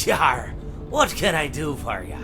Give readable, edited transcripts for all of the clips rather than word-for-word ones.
Yar, what can I do for ya?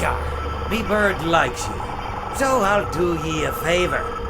Yar, me bird likes you, so I'll do ye a favor.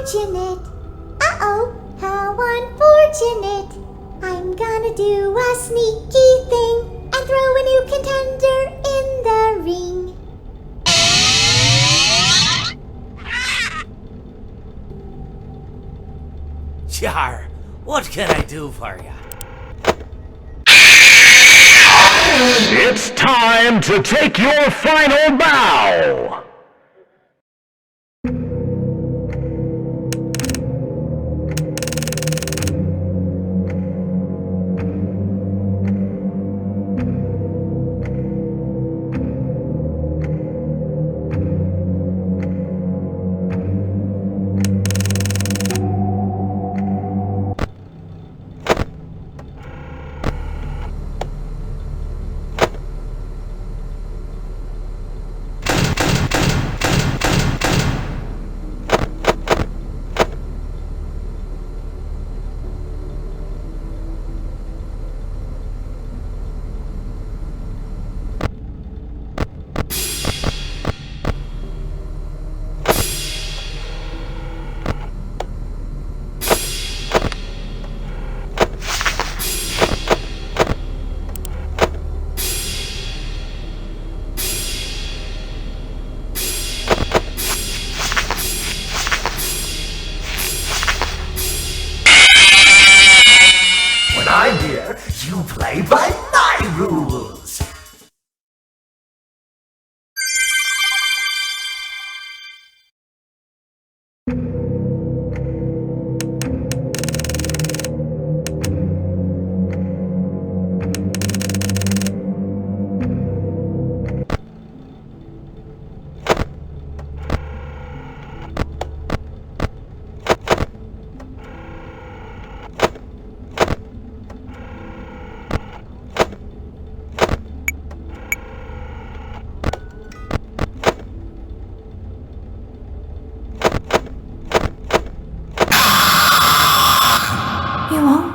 unfortunate. Uh-oh, how unfortunate. I'm gonna do a sneaky thing and throw a new contender in the ring. Char, what can I do for you? It's time to take your final bow!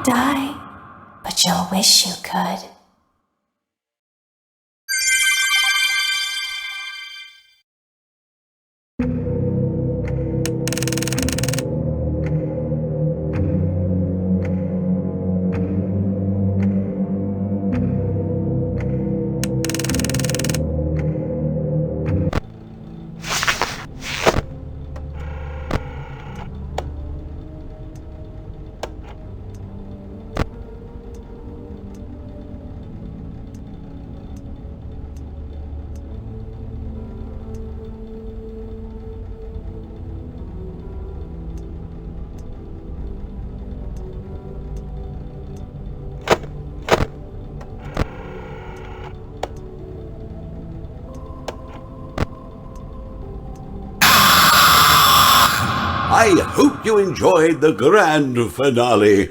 won't die, but you'll wish you could. I hope you enjoyed the grand finale.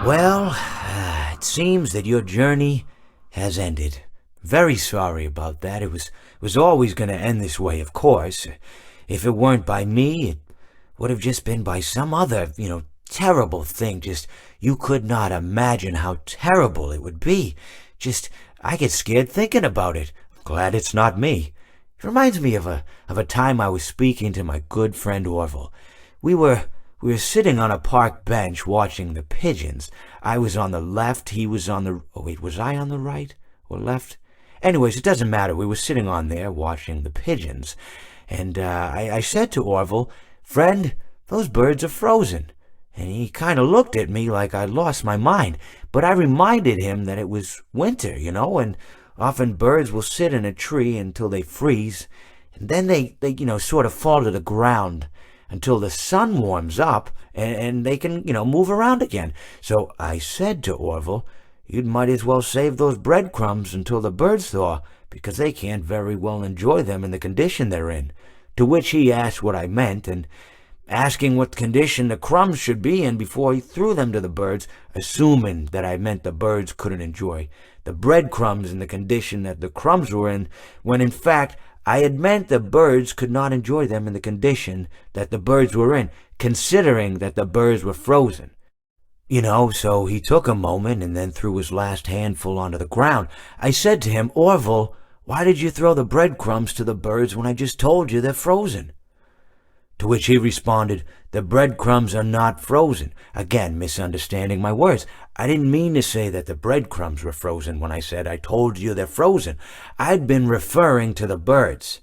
Well, it seems that your journey has ended. Very sorry about that. It was always going to end this way, of course. If it weren't by me, it would have just been by some other, terrible thing. Just, you could not imagine how terrible it would be. Just, I get scared thinking about it. Glad it's not me. It reminds me of a time I was speaking to my good friend Orville. We were sitting on a park bench watching the pigeons. I was on the left, he was on the... Oh, wait, was I on the right or left? Anyways, it doesn't matter. We were sitting on there watching the pigeons. And I said to Orville, "Friend, those birds are frozen." And he kind of looked at me like I lost my mind. But I reminded him that it was winter, and often birds will sit in a tree until they freeze. And then they sort of fall to the ground until the sun warms up and they can, move around again. So I said to Orville, "You might as well save those breadcrumbs until the birds thaw, because they can't very well enjoy them in the condition they're in." To which he asked what I meant, and asking what condition the crumbs should be in before he threw them to the birds, assuming that I meant the birds couldn't enjoy the breadcrumbs in the condition that the crumbs were in, when in fact I had meant the birds could not enjoy them in the condition that the birds were in, considering that the birds were frozen. So he took a moment and then threw his last handful onto the ground. I said to him, "Orville, why did you throw the breadcrumbs to the birds when I just told you they're frozen?" To which he responded, "The breadcrumbs are not frozen." Again, misunderstanding my words. I didn't mean to say that the breadcrumbs were frozen when I said I told you they're frozen. I'd been referring to the birds.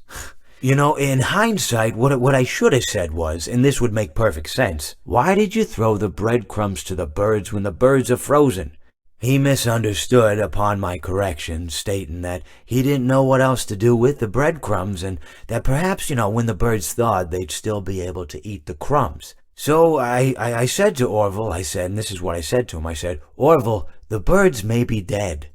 In hindsight, what I should have said was, and this would make perfect sense, "Why did you throw the breadcrumbs to the birds when the birds are frozen?" He misunderstood upon my correction, stating that he didn't know what else to do with the breadcrumbs, and that perhaps, when the birds thawed, they'd still be able to eat the crumbs. So I said to Orville, and this is what I said to him, I said, "Orville, the birds may be dead,